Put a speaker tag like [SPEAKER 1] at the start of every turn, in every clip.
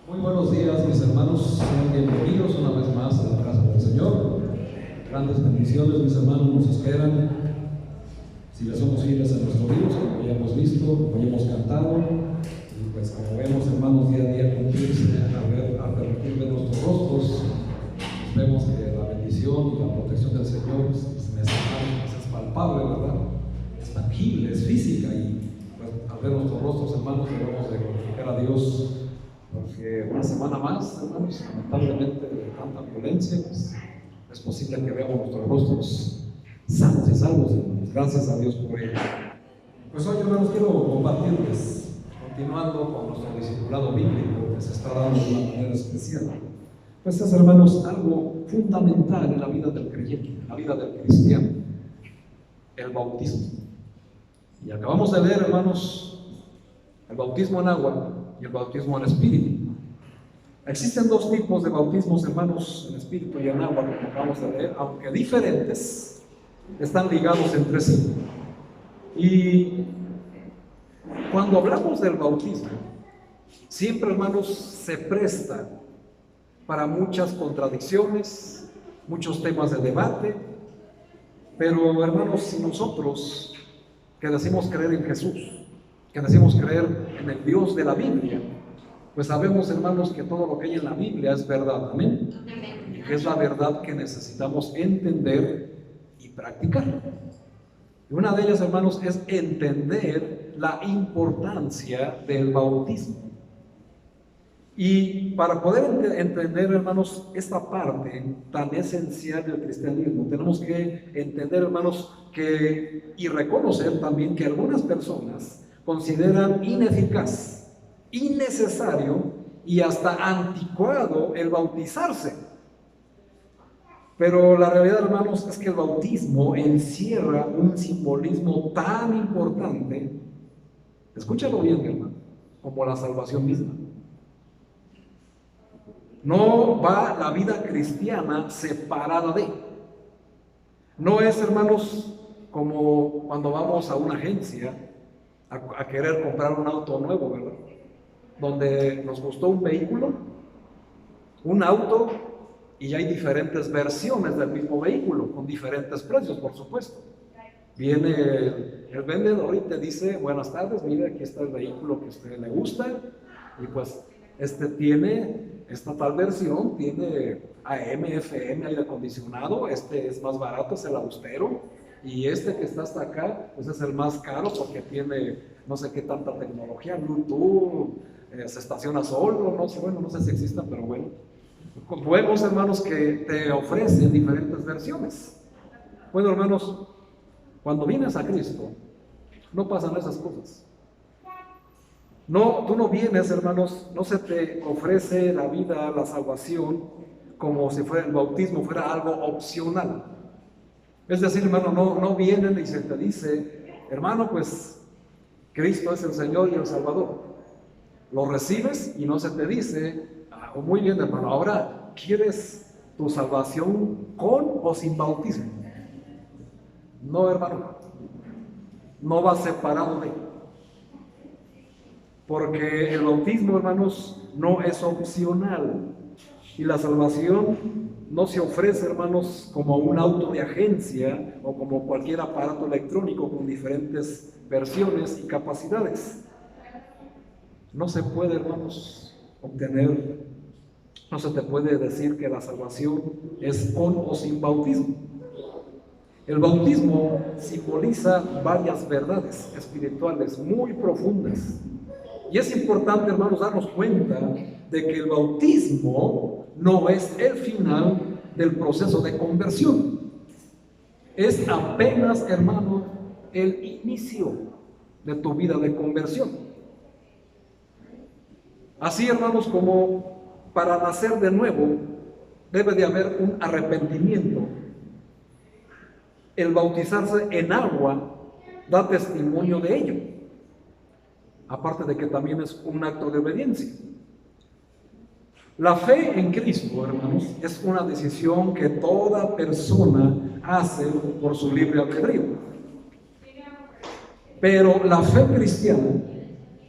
[SPEAKER 1] Muy buenos días, mis hermanos, sean bienvenidos una vez más a la casa del Señor. Grandes bendiciones, mis hermanos, nos esperan. Si le somos fieles a nuestro Dios, como ya hemos visto, como ya hemos cantado, y pues como vemos, hermanos, día a día cumplirse al revertir de nuestros rostros, pues vemos que la bendición y la protección del Señor es palpable, ¿verdad? Es tangible, es física, y pues al ver nuestros rostros, hermanos, debemos de glorificar a Dios. Porque una semana más, hermanos, lamentablemente de tanta violencia, pues es posible que veamos nuestros rostros sanos y salvos, hermanos. Gracias a Dios por ello. Pues hoy, hermanos, quiero compartirles, continuando con nuestro discipulado bíblico que se está dando de una manera especial. Pues es, hermanos, algo fundamental en la vida del creyente, en la vida del cristiano, el bautismo. Y acabamos de ver, hermanos, el bautismo en agua y el bautismo en espíritu. Existen dos tipos de bautismos, hermanos, en espíritu y en agua, como acabamos de ver, aunque diferentes, están ligados entre sí. Y cuando hablamos del bautismo, siempre, hermanos, se presta para muchas contradicciones, muchos temas de debate, pero, hermanos, si nosotros que decimos creer en Jesús, que decimos creer en el Dios de la Biblia, pues sabemos, hermanos, que todo lo que hay en la Biblia es verdad, amén, y que es la verdad que necesitamos entender y practicar. Y una de ellas, hermanos, es entender la importancia del bautismo. Y para poder entender, hermanos, esta parte tan esencial del cristianismo, tenemos que entender, hermanos, y reconocer también que algunas personas consideran ineficaz, innecesario y hasta anticuado el bautizarse. Pero la realidad, hermanos, es que el bautismo encierra un simbolismo tan importante, escúchalo bien, hermano, como la salvación misma. No va la vida cristiana separada de. No es, hermanos, como cuando vamos a una agencia a querer comprar un auto nuevo, ¿verdad? Donde nos gustó un vehículo, un auto, y hay diferentes versiones del mismo vehículo, con diferentes precios, por supuesto. Viene el vendedor y te dice: buenas tardes, mire, aquí está el vehículo que a usted le gusta, y pues tiene esta tal versión, tiene AM, FM, aire acondicionado, este es más barato, es el austero, y este que está hasta acá, pues es el más caro porque tiene no sé qué tanta tecnología, Bluetooth, se estaciona solo, no sé, bueno, no sé si existan, pero bueno. Vemos, hermanos, que te ofrecen diferentes versiones. Bueno, hermanos, cuando vienes a Cristo, no pasan esas cosas. No, tú no vienes, hermanos, no se te ofrece la vida, la salvación, como si fuera el bautismo, fuera algo opcional. Es decir, hermano, no vienen y se te dice: hermano, pues Cristo es el Señor y el Salvador. Lo recibes y no se te dice: muy bien, hermano, ahora, ¿quieres tu salvación con o sin bautismo? No, hermano, no va separado de. Porque el bautismo, hermanos, no es opcional. Y la salvación no se ofrece, hermanos, como un auto de agencia o como cualquier aparato electrónico con diferentes versiones y capacidades. No se puede, hermanos, obtener, no se te puede decir que la salvación es con o sin bautismo. El bautismo simboliza varias verdades espirituales muy profundas. Y es importante, hermanos, darnos cuenta de que el bautismo no es el final del proceso de conversión. Es apenas, hermano, el inicio de tu vida de conversión. Así, hermanos, como para nacer de nuevo debe de haber un arrepentimiento. El bautizarse en agua da testimonio de ello. Aparte de que también es un acto de obediencia. La fe en Cristo, hermanos, es una decisión que toda persona hace por su libre albedrío. Pero la fe cristiana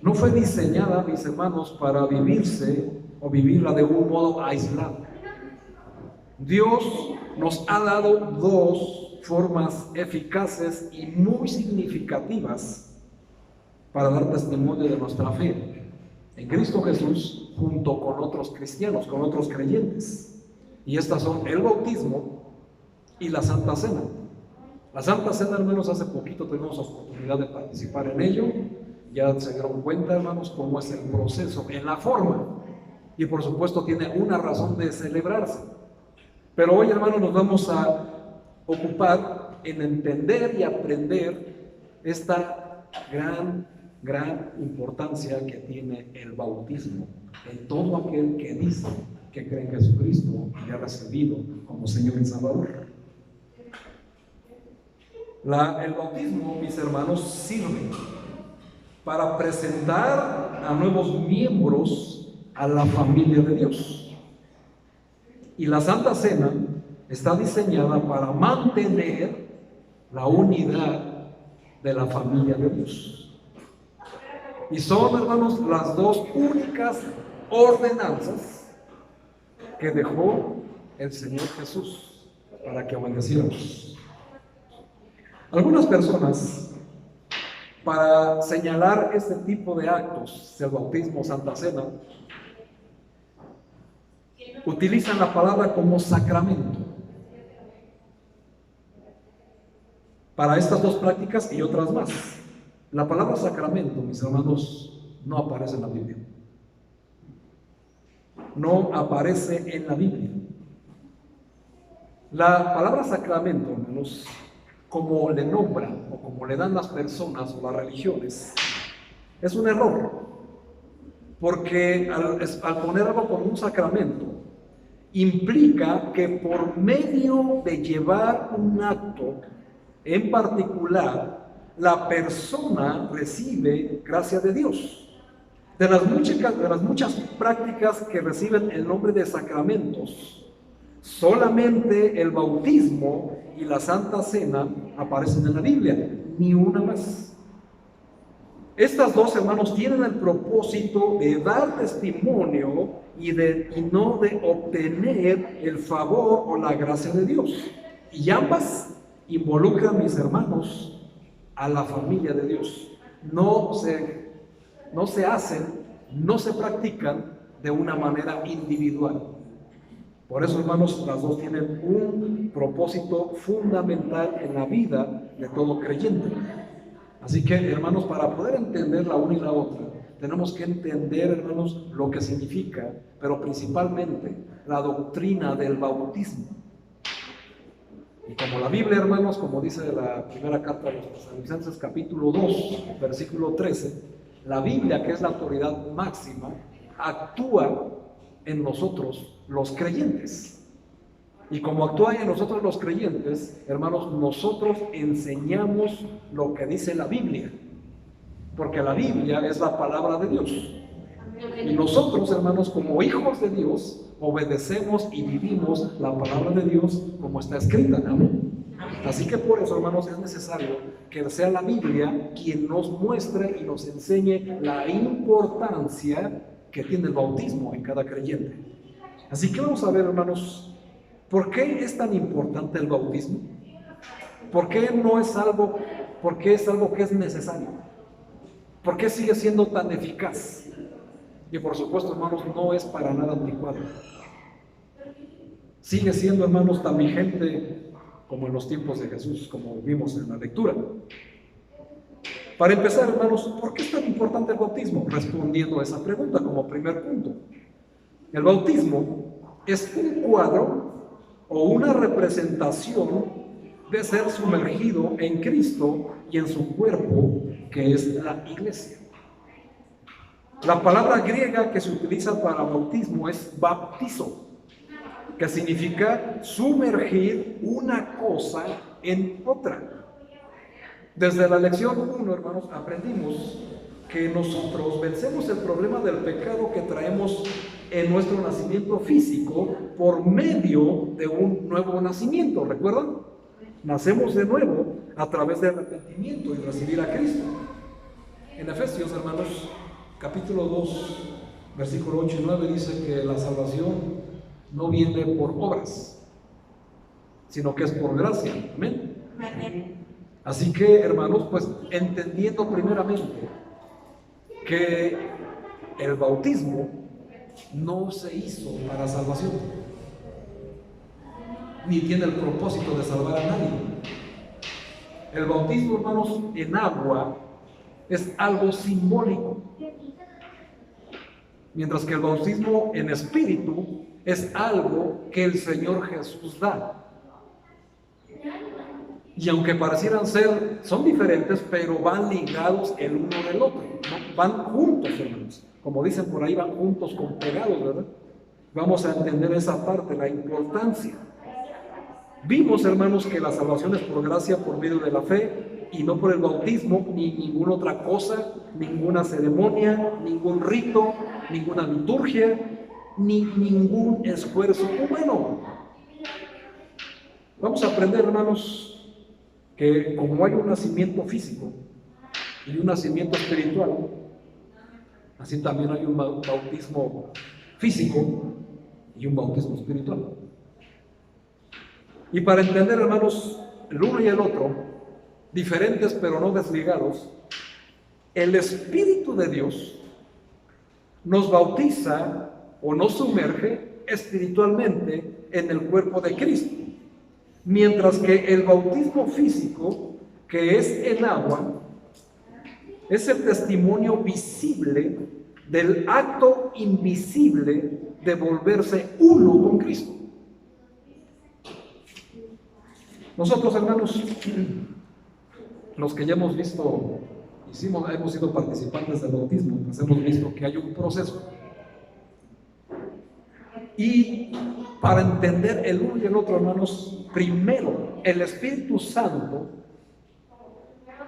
[SPEAKER 1] no fue diseñada, mis hermanos, para vivirse o vivirla de un modo aislado. Dios nos ha dado dos formas eficaces y muy significativas para dar testimonio de nuestra fe en Cristo Jesús junto con otros cristianos, con otros creyentes. Y estas son el bautismo y la Santa Cena. La Santa Cena, hermanos, hace poquito tuvimos oportunidad de participar en ello. Ya se dieron cuenta, hermanos, cómo es el proceso en la forma. Y por supuesto tiene una razón de celebrarse. Pero hoy, hermanos, nos vamos a ocupar en entender y aprender esta gran importancia que tiene el bautismo en todo aquel que dice que cree en Jesucristo y ha recibido como Señor y Salvador. El bautismo, mis hermanos, sirve para presentar a nuevos miembros a la familia de Dios. Y la Santa Cena está diseñada para mantener la unidad de la familia de Dios. Y son, hermanos, las dos únicas ordenanzas que dejó el Señor Jesús para que obedeciéramos. Algunas personas, para señalar este tipo de actos, el bautismo, Santa Cena, utilizan la palabra como sacramento. Para estas dos prácticas y otras más. La palabra sacramento, mis hermanos, no aparece en la Biblia. No aparece en la Biblia. La palabra sacramento, hermanos, como le nombran o como le dan las personas o las religiones, es un error. Porque al poner algo como un sacramento, implica que por medio de llevar un acto en particular, la persona recibe gracia de Dios. De las muchas prácticas que reciben el nombre de sacramentos, solamente el bautismo y la Santa Cena aparecen en la Biblia, ni una más. Estas dos, hermanos, tienen el propósito de dar testimonio y no de obtener el favor o la gracia de Dios. Y ambas involucran, mis hermanos, a la familia de Dios. No se hacen, no se practican de una manera individual. Por eso, hermanos, las dos tienen un propósito fundamental en la vida de todo creyente. Así que, hermanos, para poder entender la una y la otra, tenemos que entender, hermanos, lo que significa, pero principalmente la doctrina del bautismo. Y como la Biblia, hermanos, como dice la primera carta de los Tesalonicenses, capítulo 2, versículo 13, la Biblia, que es la autoridad máxima, actúa en nosotros los creyentes. Y como actúa en nosotros los creyentes, hermanos, nosotros enseñamos lo que dice la Biblia, porque la Biblia es la palabra de Dios. Y nosotros, hermanos, como hijos de Dios, obedecemos y vivimos la palabra de Dios como está escrita. Amén. Así que por eso, hermanos, es necesario que sea la Biblia quien nos muestre y nos enseñe la importancia que tiene el bautismo en cada creyente. Así que vamos a ver, hermanos, ¿por qué es tan importante el bautismo? ¿Por qué es algo que es necesario? ¿Por qué sigue siendo tan eficaz? Y por supuesto, hermanos, no es para nada anticuado. Sigue siendo, hermanos, tan vigente como en los tiempos de Jesús, como vimos en la lectura. Para empezar, hermanos, ¿por qué es tan importante el bautismo? Respondiendo a esa pregunta como primer punto. El bautismo es un cuadro o una representación de ser sumergido en Cristo y en su cuerpo, que es la iglesia. La palabra griega que se utiliza para bautismo es baptizo, que significa sumergir una cosa en otra. Desde la lección 1, hermanos, aprendimos que nosotros vencemos el problema del pecado que traemos en nuestro nacimiento físico por medio de un nuevo nacimiento. ¿Recuerdan? Nacemos de nuevo a través del arrepentimiento y recibir a Cristo. En Efesios, hermanos, capítulo 2, versículo 8 y 9 dice que la salvación no viene por obras, sino que es por gracia. Amén. Así que, hermanos, pues entendiendo primeramente que el bautismo no se hizo para salvación, ni tiene el propósito de salvar a nadie. El bautismo, hermanos, en agua es algo simbólico, mientras que el bautismo en espíritu es algo que el Señor Jesús da. Y aunque parecieran ser, son diferentes, pero van ligados el uno del otro, ¿no? Van juntos, hermanos. Como dicen por ahí, van juntos con pegados, ¿verdad? Vamos a entender esa parte, la importancia. Vimos, hermanos, que la salvación es por gracia, por medio de la fe, y no por el bautismo, ni ninguna otra cosa, ninguna ceremonia, ningún rito, ninguna liturgia, ni ningún esfuerzo humano. Vamos a aprender, hermanos, que como hay un nacimiento físico y un nacimiento espiritual, así también hay un bautismo físico y un bautismo espiritual. Y para entender, hermanos, el uno y el otro, diferentes pero no desligados, el Espíritu de Dios nos bautiza o nos sumerge espiritualmente en el cuerpo de Cristo. Mientras que el bautismo físico, que es en agua, es el testimonio visible del acto invisible de volverse uno con Cristo. Nosotros, hermanos, los que ya hemos visto, hemos sido participantes del bautismo, pues hemos visto que hay un proceso. Y para entender el uno y el otro, hermanos, primero el Espíritu Santo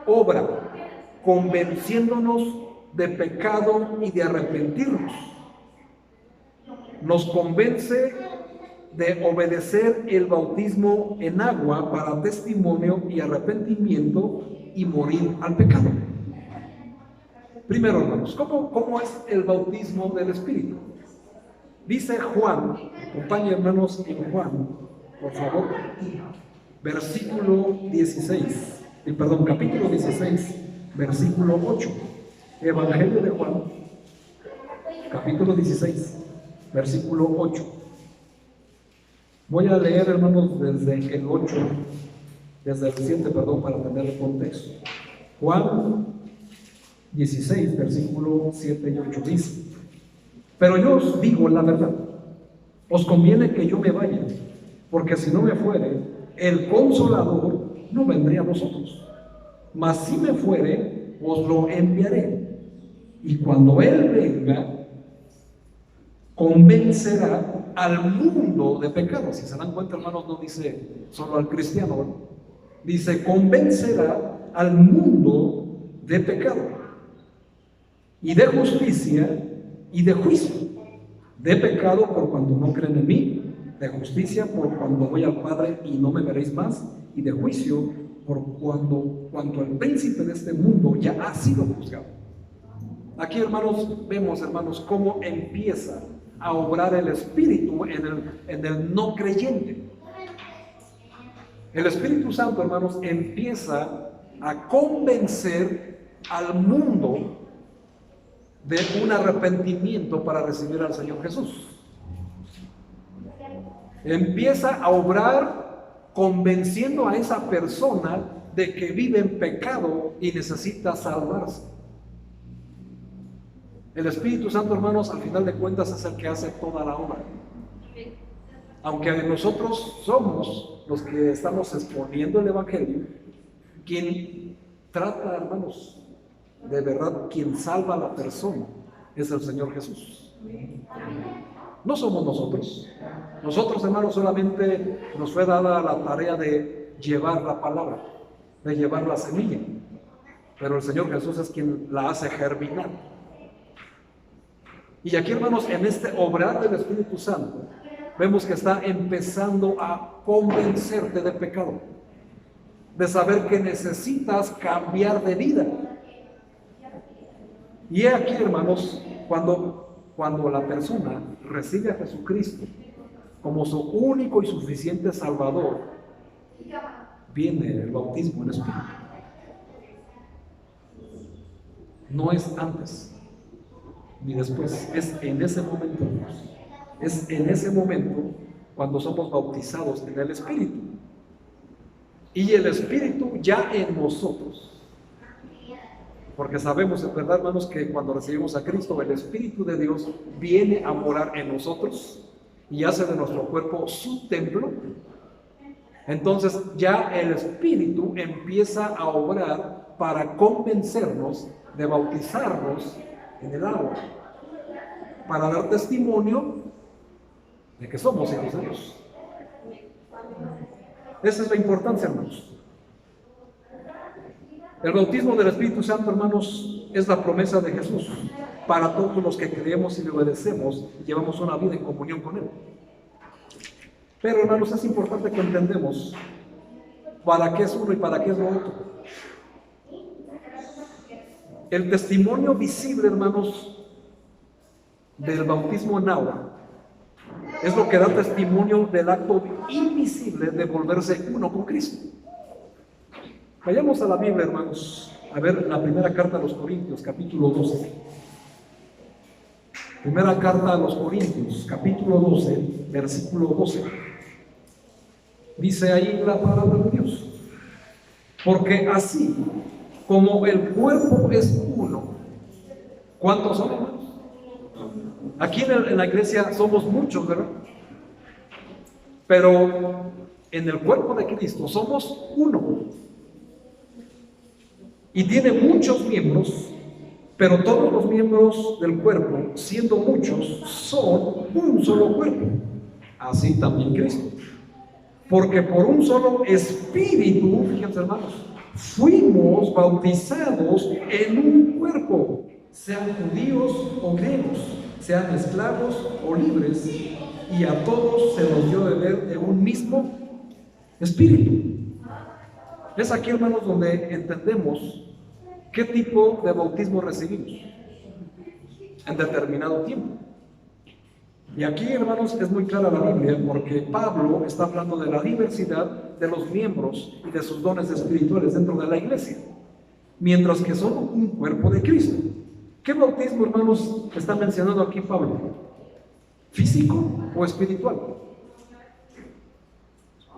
[SPEAKER 1] obra convenciéndonos de pecado y de arrepentirnos. Nos convence de obedecer el bautismo en agua para testimonio y arrepentimiento y morir al pecado. Primero, hermanos, ¿cómo es el bautismo del Espíritu? Dice Juan, acompañe, hermanos, en Juan, por favor, capítulo 16, versículo 8. Evangelio de Juan, capítulo 16, versículo 8. Voy a leer, hermanos, desde el 7, para tener el contexto. Juan 16, versículo 7 y 8 dice: pero yo os digo la verdad, os conviene que yo me vaya, porque si no me fuere, el Consolador no vendrá a vosotros. Mas si me fuere, os lo enviaré. Y cuando Él venga, convencerá al mundo de pecado. Si se dan cuenta, hermanos, no dice solo al cristiano, ¿no? Dice, convencerá al mundo de pecado y de justicia y de juicio. De pecado por cuando no creen en mí, de justicia por cuando voy al Padre y no me veréis más, y de juicio por cuando el príncipe de este mundo ya ha sido juzgado. Aquí, hermanos, vemos, hermanos, cómo empieza a obrar el Espíritu en el no creyente. El Espíritu Santo, hermanos, empieza a convencer al mundo de un arrepentimiento para recibir al Señor Jesús. Empieza a obrar convenciendo a esa persona de que vive en pecado y necesita salvarse. El Espíritu Santo, hermanos, al final de cuentas es el que hace toda la obra. Aunque nosotros somos los que estamos exponiendo el Evangelio, quien trata, hermanos, de verdad, quien salva a la persona es el Señor Jesús. No somos nosotros. Nosotros, hermanos, solamente nos fue dada la tarea de llevar la palabra, de llevar la semilla. Pero el Señor Jesús es quien la hace germinar. Y aquí, hermanos, en este obrar del Espíritu Santo, vemos que está empezando a convencerte de pecado, de saber que necesitas cambiar de vida. Y aquí, hermanos, cuando cuando la persona recibe a Jesucristo como su único y suficiente Salvador, viene el bautismo en Espíritu. No es antes ni después, es en ese momento. Es en ese momento cuando somos bautizados en el Espíritu. Y el Espíritu ya en nosotros. Porque sabemos, en verdad, hermanos, que cuando recibimos a Cristo, el Espíritu de Dios viene a morar en nosotros y hace de nuestro cuerpo su templo. Entonces ya el Espíritu empieza a obrar para convencernos de bautizarnos en el agua, para dar testimonio de que somos hijos de Dios. Esa es la importancia, hermanos. El bautismo del Espíritu Santo, hermanos, es la promesa de Jesús para todos los que creemos y le obedecemos y llevamos una vida en comunión con Él. Pero, hermanos, es importante que entendamos para qué es uno y para qué es lo otro. El testimonio visible, hermanos, del bautismo en agua es lo que da testimonio del acto invisible de volverse uno con Cristo. Vayamos a la Biblia, hermanos, a ver la primera carta a los Corintios, capítulo 12. Primera carta a los Corintios, capítulo 12, versículo 12. Dice ahí la palabra de Dios: porque así como el cuerpo es uno. ¿Cuántos son, hermanos? Aquí en la iglesia somos muchos, ¿verdad? Pero en el cuerpo de Cristo somos uno. Y tiene muchos miembros, pero todos los miembros del cuerpo, siendo muchos, son un solo cuerpo. Así también Cristo. Porque por un solo espíritu, fíjense, hermanos, fuimos bautizados en un cuerpo, sean judíos o griegos, sean esclavos o libres, y a todos se nos dio beber de un mismo espíritu. Es aquí, hermanos, donde entendemos qué tipo de bautismo recibimos en determinado tiempo. Y aquí, hermanos, es muy clara la Biblia, porque Pablo está hablando de la diversidad de los miembros y de sus dones espirituales dentro de la iglesia, mientras que son un cuerpo de Cristo. ¿Qué bautismo, hermanos, está mencionando aquí Pablo? ¿Físico o espiritual?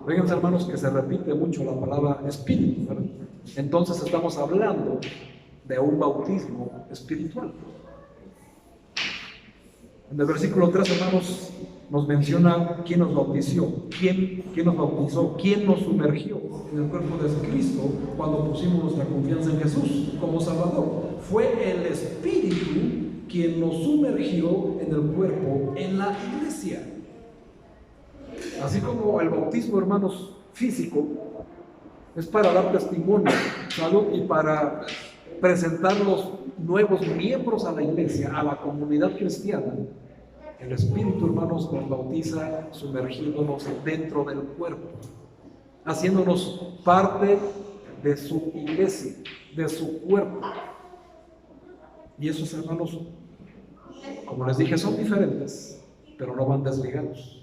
[SPEAKER 1] Fíjense, hermanos, que se repite mucho la palabra espíritu, ¿verdad? Entonces estamos hablando de un bautismo espiritual. En el versículo 3, hermanos, nos menciona quién nos bautizó, quién nos bautizó, quién nos sumergió en el cuerpo de Cristo cuando pusimos nuestra confianza en Jesús como Salvador. Fue el Espíritu quien nos sumergió en el cuerpo, en la iglesia. Así como el bautismo, hermanos, físico, es para dar testimonio, salud, y para presentar los nuevos miembros a la iglesia, a la comunidad cristiana. El Espíritu, hermanos, nos bautiza sumergiéndonos dentro del cuerpo, haciéndonos parte de su iglesia, de su cuerpo. Y esos, hermanos, como les dije, son diferentes, pero no van desligados.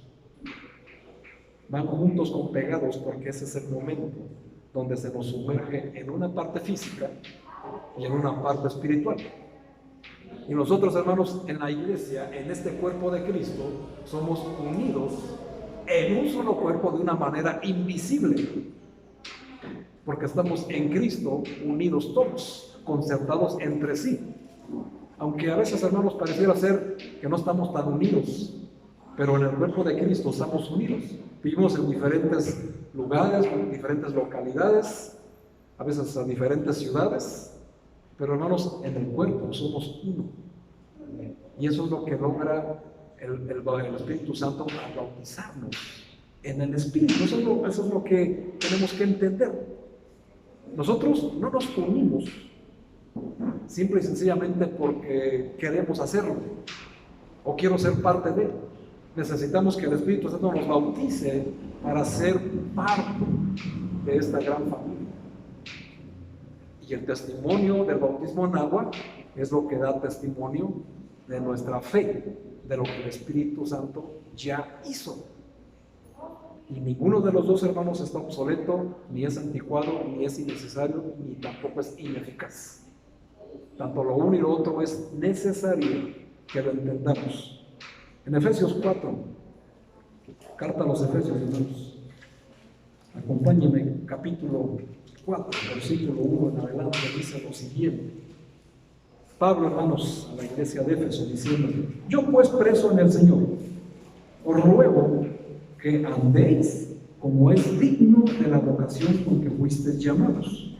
[SPEAKER 1] Van juntos con pegados, porque ese es el momento donde se nos sumerge en una parte física y en una parte espiritual. Y nosotros, hermanos, en la iglesia, en este cuerpo de Cristo, somos unidos en un solo cuerpo de una manera invisible, porque estamos en Cristo unidos todos, concertados entre sí. Aunque a veces, hermanos, pareciera ser que no estamos tan unidos, pero en el cuerpo de Cristo estamos unidos. Vivimos en diferentes lugares, en diferentes localidades, a veces en diferentes ciudades, pero, hermanos, en el cuerpo somos uno. Y eso es lo que logra el Espíritu Santo al bautizarnos en el Espíritu. Eso es lo que tenemos que entender. Nosotros no nos unimos simple y sencillamente porque queremos hacerlo o quiero ser parte de él. Necesitamos que el Espíritu Santo nos bautice para ser parte de esta gran familia. Y el testimonio del bautismo en agua es lo que da testimonio de nuestra fe, de lo que el Espíritu Santo ya hizo. Y ninguno de los dos, hermanos, está obsoleto, ni es anticuado, ni es innecesario, ni tampoco es ineficaz. Tanto lo uno y lo otro es necesario que lo entendamos. En Efesios 4, carta a los Efesios, hermanos, acompáñenme, capítulo 4, versículo 1 en adelante, dice lo siguiente. Pablo, hermanos, a la iglesia de Éfeso, diciendo: yo pues preso en el Señor, os ruego que andéis como es digno de la vocación con que fuisteis llamados,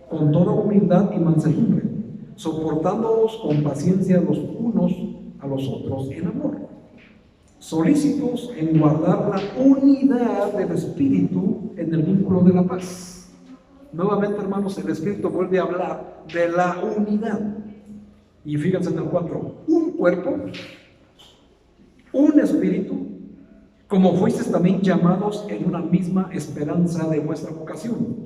[SPEAKER 1] con toda humildad y mansedumbre, soportándoos con paciencia los unos a los otros en amor, solícitos en guardar la unidad del Espíritu en el vínculo de la paz. Nuevamente, hermanos, el Espíritu vuelve a hablar de la unidad. Y fíjense en el 4, un cuerpo, un espíritu, como fuisteis también llamados en una misma esperanza de vuestra vocación.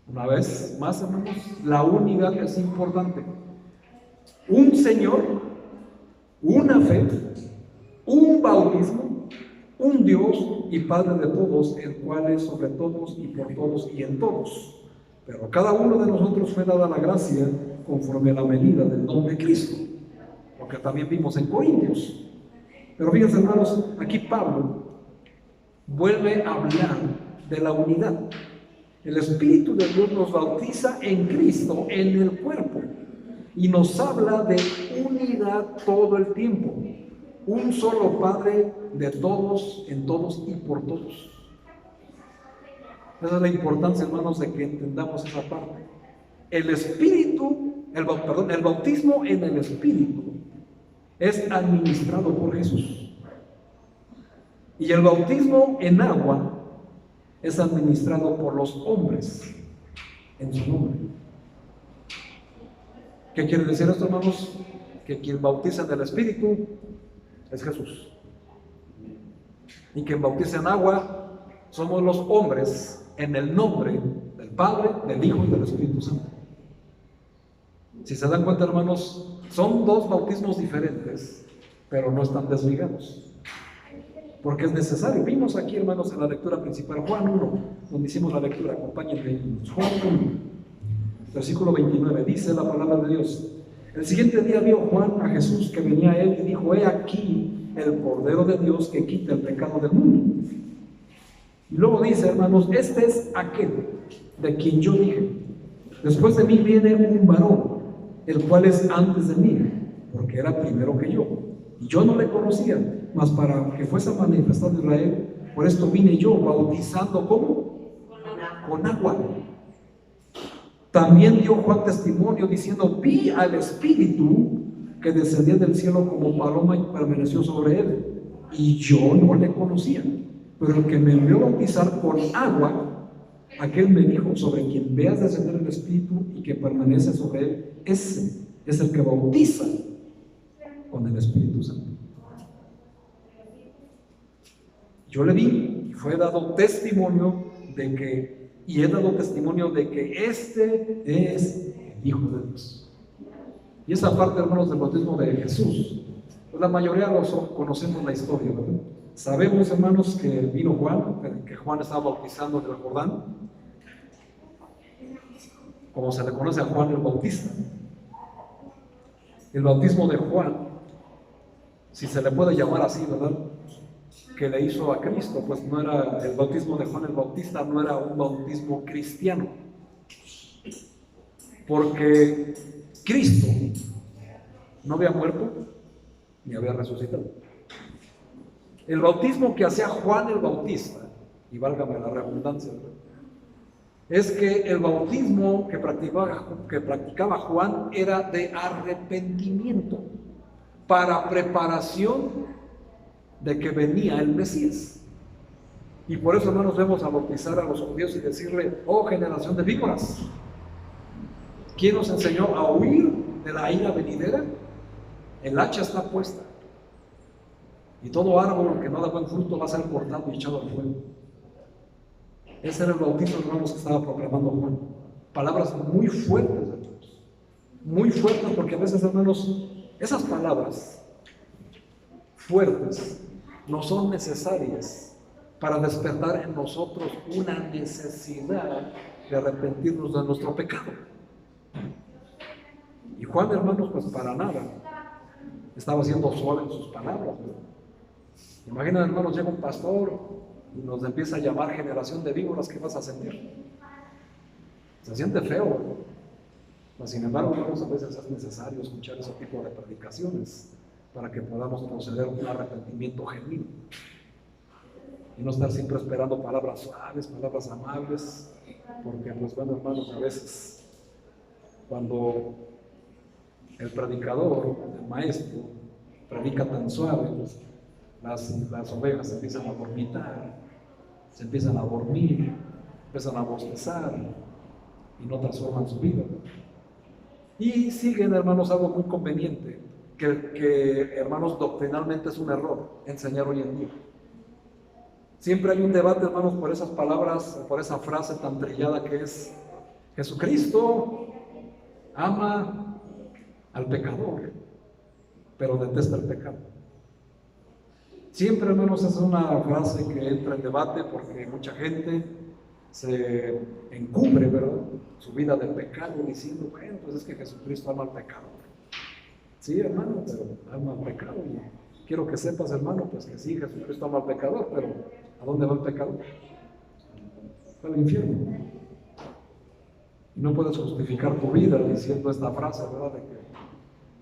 [SPEAKER 1] Una vez más, hermanos, la unidad es importante. Un Señor, una fe, un bautismo, un Dios y Padre de todos, el cual es sobre todos y por todos y en todos. Pero a cada uno de nosotros fue dada la gracia conforme a la medida del don de Cristo, lo que también vimos en Corintios. Pero fíjense, hermanos, aquí Pablo vuelve a hablar de la unidad. El Espíritu de Dios nos bautiza en Cristo, en el cuerpo, y nos habla de unidad todo el tiempo. Un solo Padre de todos, en todos y por todos. Esa es la importancia, hermanos, de que entendamos esa parte. El bautismo en el Espíritu es administrado por Jesús. Y el bautismo en agua es administrado por los hombres en su nombre. ¿Qué quiere decir esto, hermanos? Que quien bautiza en el Espíritu es Jesús. Y quien bautiza en agua somos los hombres en el nombre del Padre, del Hijo y del Espíritu Santo. Si se dan cuenta, hermanos, son dos bautismos diferentes, pero no están desligados. Porque es necesario. Vimos aquí, hermanos, en la lectura principal, Juan 1, donde hicimos la lectura. Acompáñenme. Juan 1, versículo 29, dice la palabra de Dios: el siguiente día vio Juan a Jesús que venía a él y dijo: he aquí el Cordero de Dios que quita el pecado del mundo. Y luego dice, hermanos, este es aquel de quien yo dije: después de mí viene un varón, el cual es antes de mí, porque era primero que yo. Y yo no le conocía, mas para que fuese manifestado Israel, por esto vine yo, bautizando ¿cómo? Con agua. También dio Juan testimonio diciendo: vi al Espíritu que descendía del cielo como paloma y permaneció sobre él, y yo no le conocía. Pero el que me envió a bautizar con agua, aquel me dijo: sobre quien veas descender el Espíritu y que permanece sobre él, ese es el que bautiza con el Espíritu Santo. Yo le vi y fue dado testimonio de que, y he dado testimonio de que este es el Hijo de Dios. Y esa parte, hermanos, del bautismo de Jesús, pues la mayoría de los conocemos la historia, ¿verdad? Sabemos, hermanos, que vino Juan, que Juan estaba bautizando del Jordán, como se le conoce a Juan el Bautista. El bautismo de Juan, si se le puede llamar así, ¿verdad?, que le hizo a Cristo, pues no era, el bautismo de Juan el Bautista no era un bautismo cristiano, porque Cristo no había muerto ni había resucitado. El bautismo que hacía Juan el Bautista, y válgame la redundancia, es que el bautismo que practicaba Juan era de arrepentimiento para preparación de que venía el Mesías. Y por eso no nos vemos a bautizar a los judíos y decirle: oh generación de víboras, ¿quién nos enseñó a huir de la ira venidera? El hacha está puesta, y todo árbol que no da buen fruto va a ser cortado y echado al fuego. Ese era el bautismo, hermanos, que estaba proclamando Juan. Palabras muy fuertes, hermanos, muy fuertes, porque a veces, hermanos, Esas palabras fuertes no son necesarias para despertar en nosotros una necesidad de arrepentirnos de nuestro pecado. Y Juan, hermanos, pues para nada estaba siendo suave en sus palabras, ¿no? Imagina, hermanos, llega un pastor y nos empieza a llamar generación de víboras. ¿Qué vas a sentir? Se siente feo, ¿no? Pero sin embargo, hermanos, a veces es necesario escuchar ese tipo de predicaciones para que podamos proceder a un arrepentimiento genuino y no estar siempre esperando palabras suaves, palabras amables, porque pues bueno, hermanos, a veces cuando el predicador, el maestro, predica tan suave, pues las ovejas se empiezan a dormitar, se empiezan a dormir, empiezan a bostezar y no transforman su vida. Y siguen, hermanos, algo muy conveniente, que hermanos, doctrinalmente es un error enseñar hoy en día. Siempre hay un debate, hermanos, por esas palabras, por esa frase tan trillada que es: Jesucristo ama al pecador, pero detesta el pecado. Siempre, hermanos, es una frase que entra en debate porque mucha gente se encubre, ¿verdad?, su vida de pecado diciendo: bueno, pues es que Jesucristo ama al pecador. Sí, hermano, pero ama al pecado. Y quiero que sepas, hermano, pues que sí, Jesucristo ama al pecador, pero ¿a dónde va el pecador? Al infierno. Y no puedes justificar tu vida diciendo esta frase, ¿verdad?,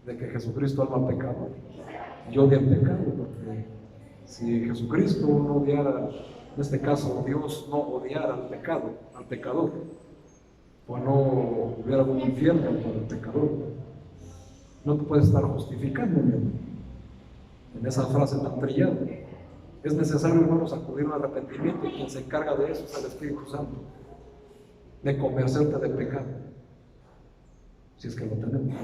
[SPEAKER 1] de que Jesucristo ama al pecador y odia el pecado, porque si Jesucristo no odiara, en este caso Dios no odiara al pecado, al pecador, o no hubiera un infierno para el pecador, no te puedes estar justificando en esa frase tan trillada. Es necesario, hermanos, acudir a un arrepentimiento, y quien se encarga de eso es el Espíritu Santo, de convencerte del pecado, si es que lo tenemos.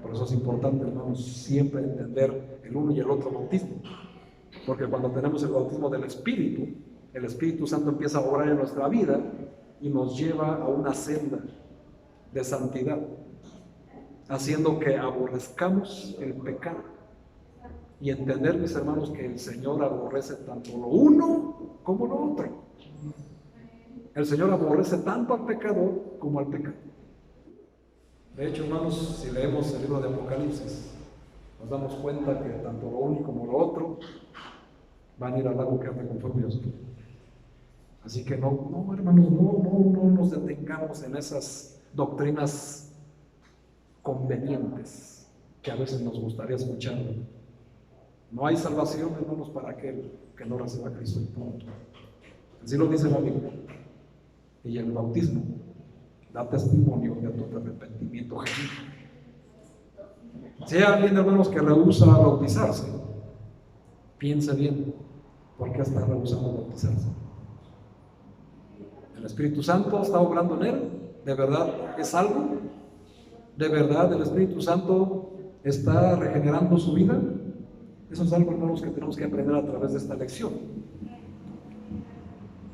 [SPEAKER 1] Por eso es importante, hermanos, siempre entender el uno y el otro bautismo, porque cuando tenemos el bautismo del Espíritu, el Espíritu Santo empieza a obrar en nuestra vida y nos lleva a una senda de santidad, haciendo que aborrezcamos el pecado y entender, mis hermanos, que el Señor aborrece tanto lo uno como lo otro. El Señor aborrece tanto al pecador como al pecado. De hecho, hermanos, si leemos el libro de Apocalipsis, nos damos cuenta que tanto lo uno como lo otro van a ir al lago que arde con fuego y azufre. Así que no, hermanos, no nos detengamos en esas doctrinas convenientes que a veces nos gustaría escuchar. No hay salvación, hermanos, para aquel que no reciba a Cristo y punto. Así lo dice la Biblia. Y el bautismo da testimonio de tu arrepentimiento genuino. Si hay alguien, hermanos, que rehúsa bautizarse, piense bien por qué está rehusando bautizarse. ¿El Espíritu Santo está obrando en él? ¿De verdad es algo? ¿De verdad el Espíritu Santo está regenerando su vida? Eso es algo, hermanos, que tenemos que aprender a través de esta lección.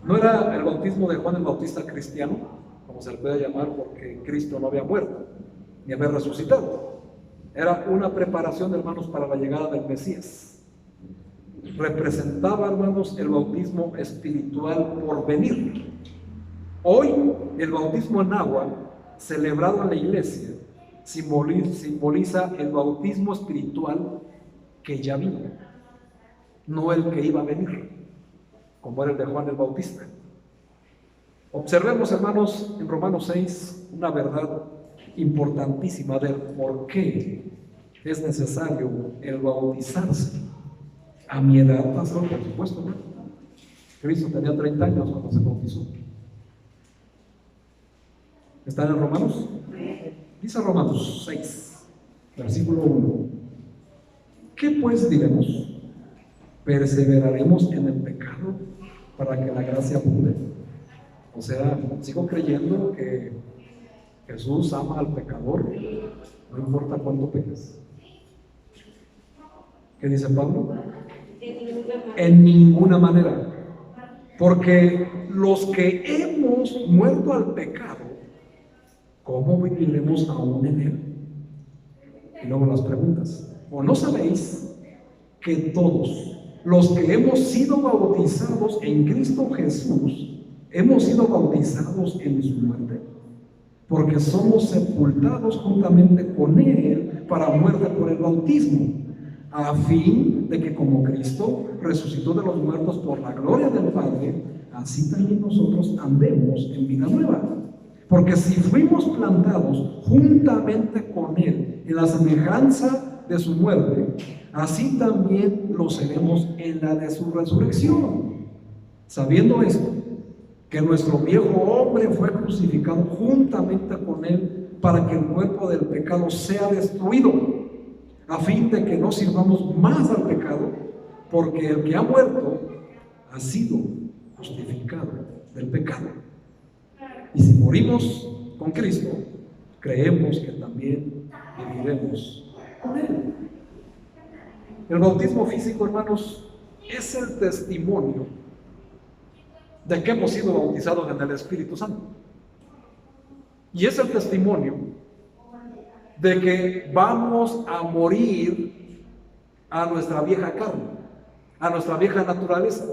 [SPEAKER 1] No era el bautismo de Juan el Bautista cristiano, como se le puede llamar, porque Cristo no había muerto ni había resucitado. Era una preparación, hermanos, para la llegada del Mesías. Representaba, hermanos, el bautismo espiritual por venir. Hoy, el bautismo en agua, celebrado en la iglesia, simboliza el bautismo espiritual que ya vino, no el que iba a venir, como era el de Juan el Bautista. Observemos, hermanos, en Romanos 6, una verdad importantísima del por qué es necesario el bautizarse. A mi edad, pastor, por supuesto, ¿no? Cristo tenía 30 años cuando se bautizó. ¿Están en Romanos? Dice Romanos 6, versículo 1. ¿Qué pues diremos? ¿Perseveraremos en el pecado para que la gracia abunde? O sea, sigo creyendo que Jesús ama al pecador, no importa cuánto peques. ¿Qué dice Pablo? En ninguna manera. Porque los que hemos muerto al pecado, ¿cómo viviremos aún en él? Y luego las preguntas. ¿O no sabéis que todos los que hemos sido bautizados en Cristo Jesús, hemos sido bautizados en su muerte? Porque somos sepultados juntamente con Él para muerte por el bautismo, a fin de que como Cristo resucitó de los muertos por la gloria del Padre, así también nosotros andemos en vida nueva. Porque si fuimos plantados juntamente con Él en la semejanza de su muerte, así también lo seremos en la de su resurrección. Sabiendo esto, que nuestro viejo hombre fue crucificado juntamente con Él para que el cuerpo del pecado sea destruido, a fin de que no sirvamos más al pecado, porque el que ha muerto ha sido justificado del pecado. Y si morimos con Cristo, creemos que también viviremos con Él. El bautismo físico, hermanos, es el testimonio de que hemos sido bautizados en el Espíritu Santo. Y es el testimonio de que vamos a morir a nuestra vieja carne, a nuestra vieja naturaleza.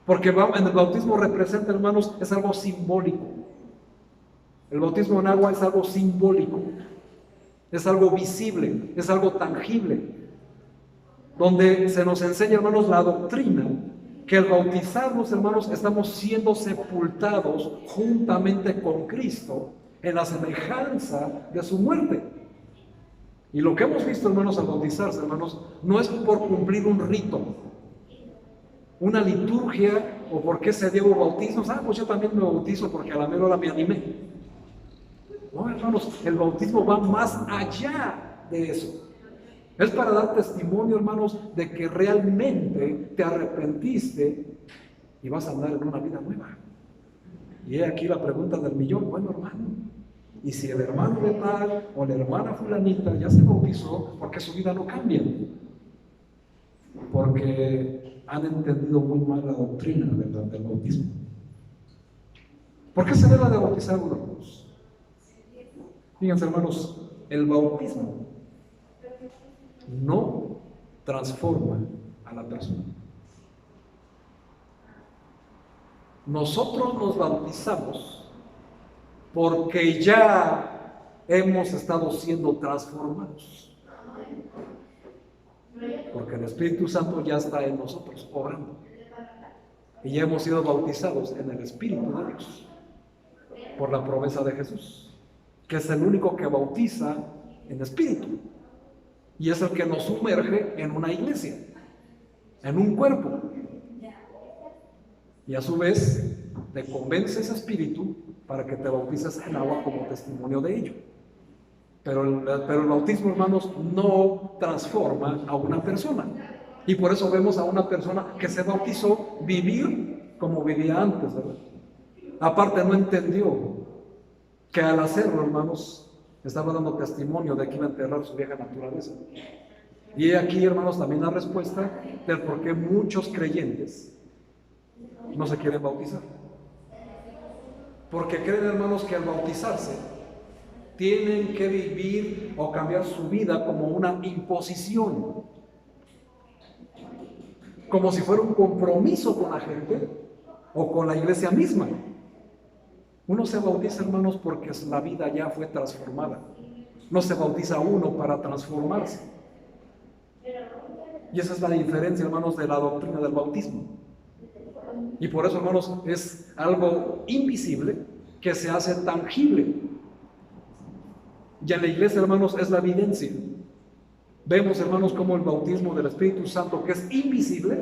[SPEAKER 1] Porque en el bautismo representa, hermanos, es algo simbólico. El bautismo en agua es algo simbólico, es algo visible, es algo tangible, donde se nos enseña, hermanos, la doctrina que al bautizarnos, hermanos, estamos siendo sepultados juntamente con Cristo en la semejanza de su muerte. Y lo que hemos visto, hermanos, al bautizarse, hermanos, no es por cumplir un rito, una liturgia, o porque se dio bautismos. Pues yo también me bautizo porque a la mera hora me animé. No, hermanos, el bautismo va más allá de eso. Es para dar testimonio, hermanos, de que realmente te arrepentiste y vas a andar en una vida nueva. Y he aquí la pregunta del millón. Bueno, hermano, y si el hermano de tal o la hermana fulanita ya se bautizó, ¿por qué su vida no cambia? Porque han entendido muy mal la doctrina del bautismo. ¿Por qué se debe de bautizar uno, hermanos? Fíjense, hermanos, el bautismo no transforma a la persona. Nosotros nos bautizamos porque ya hemos estado siendo transformados. Porque el Espíritu Santo ya está en nosotros, obrando. Y ya hemos sido bautizados en el Espíritu de Dios, por la promesa de Jesús, que es el único que bautiza en espíritu. Y es el que nos sumerge en una iglesia, en un cuerpo. Y a su vez, te convence ese espíritu para que te bautices en agua como testimonio de ello. Pero el bautismo, hermanos, no transforma a una persona. Y por eso vemos a una persona que se bautizó vivir como vivía antes, ¿verdad? Aparte, no entendió que al hacerlo, hermanos, estaba dando testimonio de que iba a enterrar su vieja naturaleza. Y aquí, hermanos, también la respuesta del por qué muchos creyentes no se quieren bautizar. Porque creen, hermanos, que al bautizarse tienen que vivir o cambiar su vida como una imposición, como si fuera un compromiso con la gente o con la iglesia misma. Uno se bautiza, hermanos, porque la vida ya fue transformada. No se bautiza uno para transformarse. Y esa es la diferencia, hermanos, de la doctrina del bautismo. Y por eso, hermanos, es algo invisible que se hace tangible. Y en la iglesia, hermanos, es la evidencia. Vemos, hermanos, cómo el bautismo del Espíritu Santo, que es invisible,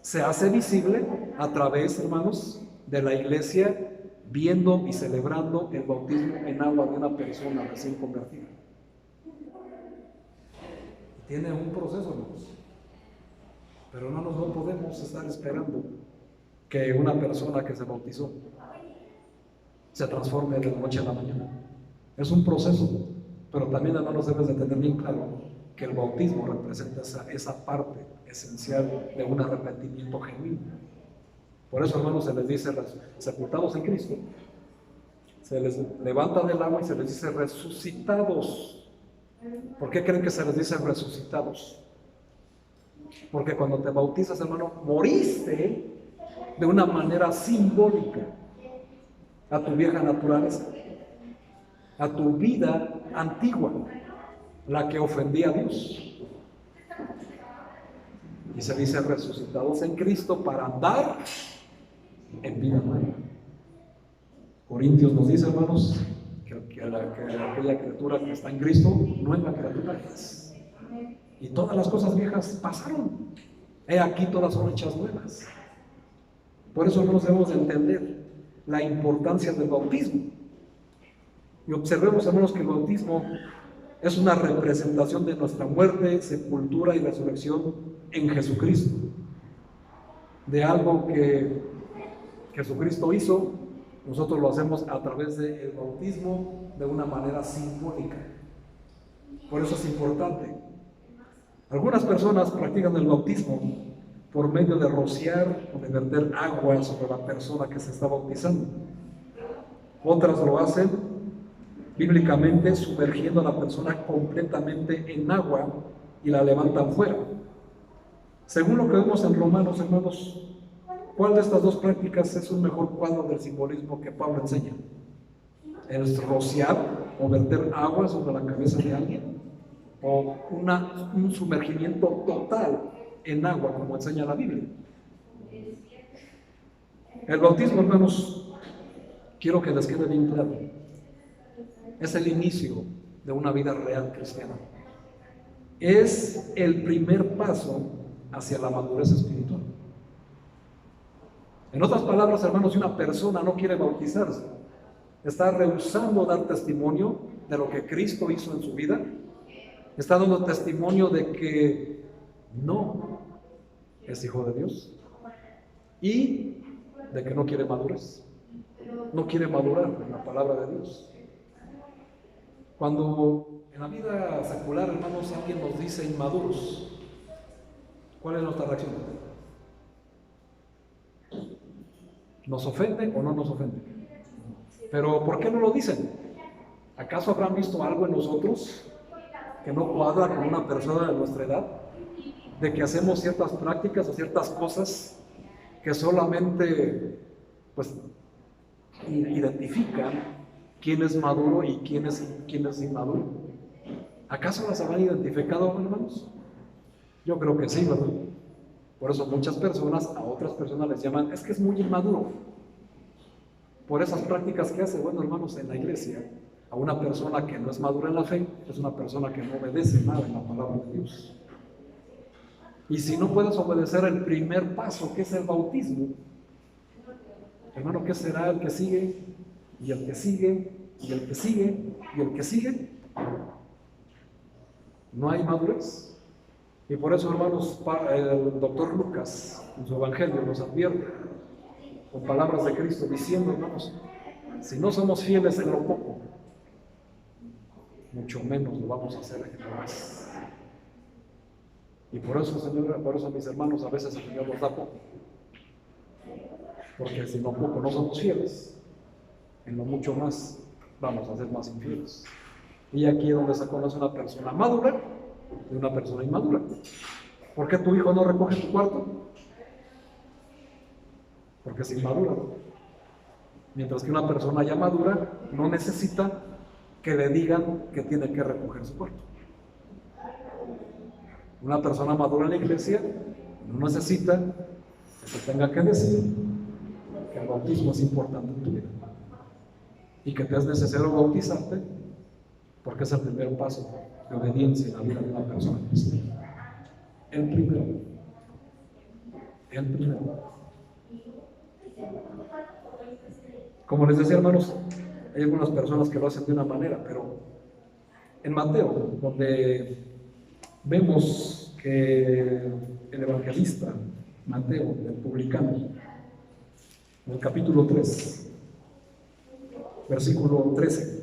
[SPEAKER 1] se hace visible a través, hermanos, de la iglesia, viendo y celebrando el bautismo en agua de una persona recién convertida. Tiene un proceso, hermanos. Pero hermanos, no podemos estar esperando que una persona que se bautizó se transforme de la noche a la mañana. Es un proceso, pero también, hermanos, debes de tener bien claro que el bautismo representa esa parte esencial de un arrepentimiento genuino. Por eso, hermanos, se les dice sepultados en Cristo, se les levanta del agua y se les dice resucitados ¿Por qué creen que se les dice resucitados? Porque cuando te bautizas, hermano, moriste de una manera simbólica a tu vieja naturaleza, a tu vida antigua, la que ofendía a Dios. Y se dice resucitados en Cristo para andar en vida nueva. Corintios nos dice, hermanos, que aquella criatura que está en Cristo, nueva criatura es. Y todas las cosas viejas pasaron. He aquí todas son hechas nuevas. Por eso, hermanos, debemos de entender la importancia del bautismo. Y observemos, hermanos, que el bautismo es una representación de nuestra muerte, sepultura y resurrección en Jesucristo. De algo que Jesucristo hizo, nosotros lo hacemos a través del bautismo de una manera simbólica. Por eso es importante. Algunas personas practican el bautismo por medio de rociar o de verter agua sobre la persona que se está bautizando. Otras lo hacen bíblicamente sumergiendo a la persona completamente en agua y la levantan fuera. Según lo que vemos en Romanos, hermanos, ¿cuál de estas dos prácticas es un mejor cuadro del simbolismo que Pablo enseña? ¿El rociar o verter agua sobre la cabeza de alguien? ¿O un sumergimiento total en agua, como enseña la Biblia? El bautismo, hermanos, quiero que les quede bien claro, es el inicio de una vida real cristiana. Es el primer paso hacia la madurez espiritual. En otras palabras, hermanos, si una persona no quiere bautizarse, está rehusando dar testimonio de lo que Cristo hizo en su vida, está dando testimonio de que no es hijo de Dios y de que no quiere madurez, no quiere madurar en la palabra de Dios. Cuando en la vida secular, hermanos, alguien nos dice inmaduros, ¿cuál es nuestra reacción? ¿Nos ofende o no nos ofende? Pero ¿por qué no lo dicen? ¿Acaso habrán visto algo en nosotros que no cuadra con una persona de nuestra edad? De que hacemos ciertas prácticas o ciertas cosas que solamente pues identifican quién es maduro y quién es inmaduro. ¿Acaso las habrán identificado, hermanos? Yo creo que sí, ¿verdad? Por eso muchas personas a otras personas les llaman, es que es muy inmaduro. Por esas prácticas que hace, bueno, hermanos, en la iglesia, a una persona que no es madura en la fe, es una persona que no obedece nada en la palabra de Dios. Y si no puedes obedecer el primer paso, que es el bautismo, hermano, ¿qué será el que sigue? Y el que sigue, y el que sigue, y el que sigue. No hay madurez. Y por eso, hermanos, el doctor Lucas, en su evangelio, nos advierte con palabras de Cristo, diciendo, hermanos, si no somos fieles en lo poco, mucho menos lo vamos a hacer en lo más. Y por eso, Señor, por eso, mis hermanos, a veces el Señor nos da poco. Porque si no poco no somos fieles, en lo mucho más vamos a ser más infieles. Y aquí es donde se conoce una persona madura de una persona inmadura. ¿Por qué tu hijo no recoge tu cuarto? Porque es inmadura. Mientras que una persona ya madura no necesita que le digan que tiene que recoger su cuarto. Una persona madura en la iglesia no necesita que se tenga que decir que el bautismo es importante en tu vida y que te es necesario bautizarte porque es el primer paso de obediencia en la vida de una persona cristiana. El primero. Como les decía, hermanos, hay algunas personas que lo hacen de una manera, pero en Mateo, donde vemos que el evangelista Mateo, el publicano, en el capítulo 3, versículo 13,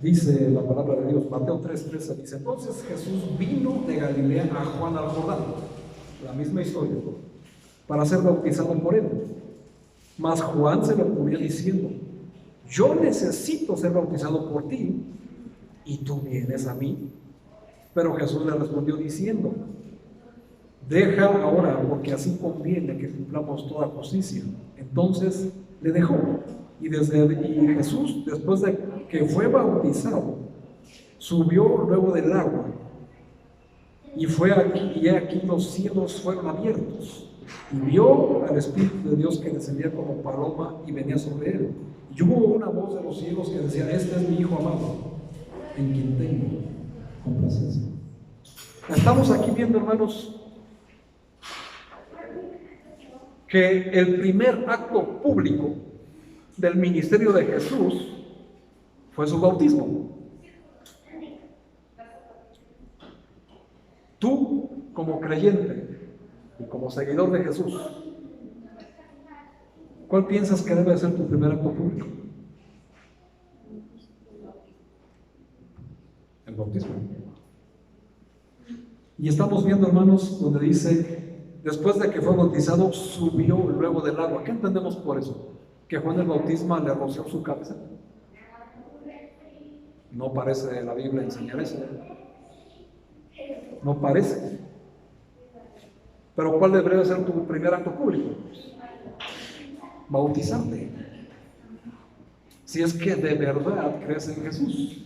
[SPEAKER 1] dice la palabra de Dios, Mateo 3:13, dice, entonces Jesús vino de Galilea a Juan al Jordán, la misma historia, para ser bautizado por él. Mas Juan se lo ponía diciendo, yo necesito ser bautizado por ti, ¿y tú vienes a mí? Pero Jesús le respondió diciendo: deja ahora, porque así conviene que cumplamos toda justicia. Entonces le dejó. Y Jesús, después de que fue bautizado, subió luego del agua. Y aquí los cielos fueron abiertos. Y vio al Espíritu de Dios que descendía como paloma y venía sobre él. Y hubo una voz de los cielos que decía: este es mi Hijo amado, en quien tengo complacencia. Estamos aquí viendo, hermanos, que el primer acto público del ministerio de Jesús fue su bautismo. Tú, como creyente y como seguidor de Jesús, ¿cuál piensas que debe ser tu primer acto público? El bautismo. Y estamos viendo, hermanos, donde dice: después de que fue bautizado, subió luego del agua. ¿Qué entendemos por eso? ¿Que Juan el Bautista le roció su cabeza? No parece la Biblia enseñar eso. No parece. Pero ¿cuál debería ser tu primer acto público? Bautizarte. Si es que de verdad crees en Jesús.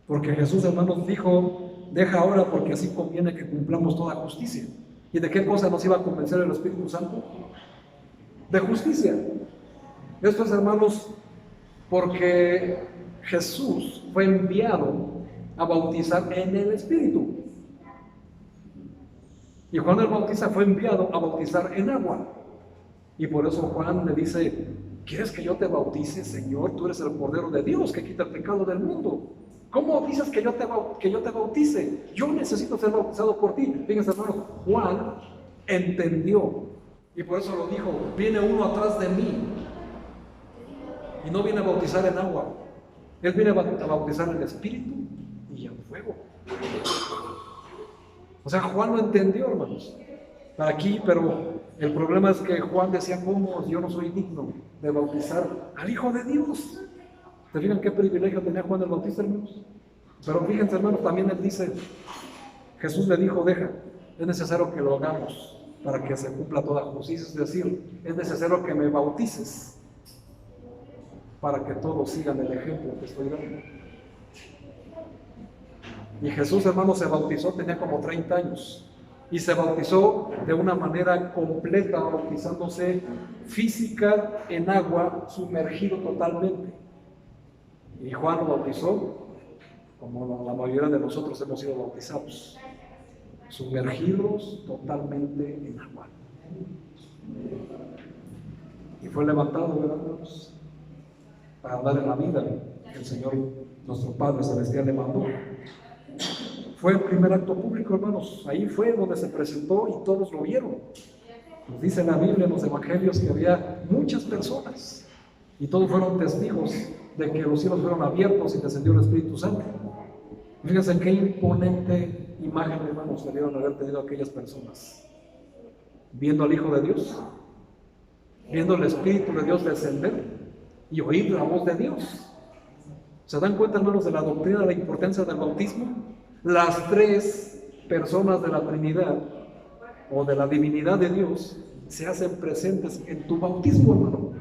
[SPEAKER 1] Porque Jesús, hermanos, dijo: deja ahora, porque así conviene que cumplamos toda justicia. ¿Y de qué cosa nos iba a convencer el Espíritu Santo? De justicia. Esto es, hermanos, porque Jesús fue enviado a bautizar en el Espíritu. Y Juan el Bautista fue enviado a bautizar en agua. Y por eso Juan le dice: ¿quieres que yo te bautice, Señor? Tú eres el Cordero de Dios que quita el pecado del mundo. ¿Cómo dices que yo te bautice? Yo necesito ser bautizado por ti. Fíjense, hermanos, Juan entendió. Y por eso lo dijo: viene uno atrás de mí. Y no viene a bautizar en agua. Él viene a bautizar en el Espíritu y en fuego. O sea, Juan lo entendió, hermanos. Pero el problema es que Juan decía: ¿cómo? Yo no soy digno de bautizar al Hijo de Dios. ¿Se fijan qué privilegio tenía Juan el Bautista, hermanos? Pero fíjense, hermanos, también él dice, Jesús le dijo: deja, es necesario que lo hagamos para que se cumpla toda justicia. Es decir, es necesario que me bautices para que todos sigan el ejemplo que estoy dando. Y Jesús, hermanos, se bautizó, tenía como 30 años. Y se bautizó de una manera completa, bautizándose física en agua, sumergido totalmente. Y Juan lo bautizó como la mayoría de nosotros hemos sido bautizados, sumergidos totalmente en agua. Y fue levantado, ¿verdad, hermanos?, para andar en la vida que el Señor, nuestro Padre Celestial, le mandó. Fue el primer acto público, hermanos. Ahí fue donde se presentó y todos lo vieron. Nos dice la Biblia, en los evangelios, que había muchas personas y todos fueron testigos de que los cielos fueron abiertos y descendió el Espíritu Santo. Fíjense qué imponente imagen, hermanos, debieron haber tenido aquellas personas, viendo al Hijo de Dios, viendo el Espíritu de Dios descender y oír la voz de Dios. ¿Se dan cuenta, hermanos, de la doctrina, de la importancia del bautismo? Las tres personas de la Trinidad o de la divinidad de Dios se hacen presentes en tu bautismo, hermano.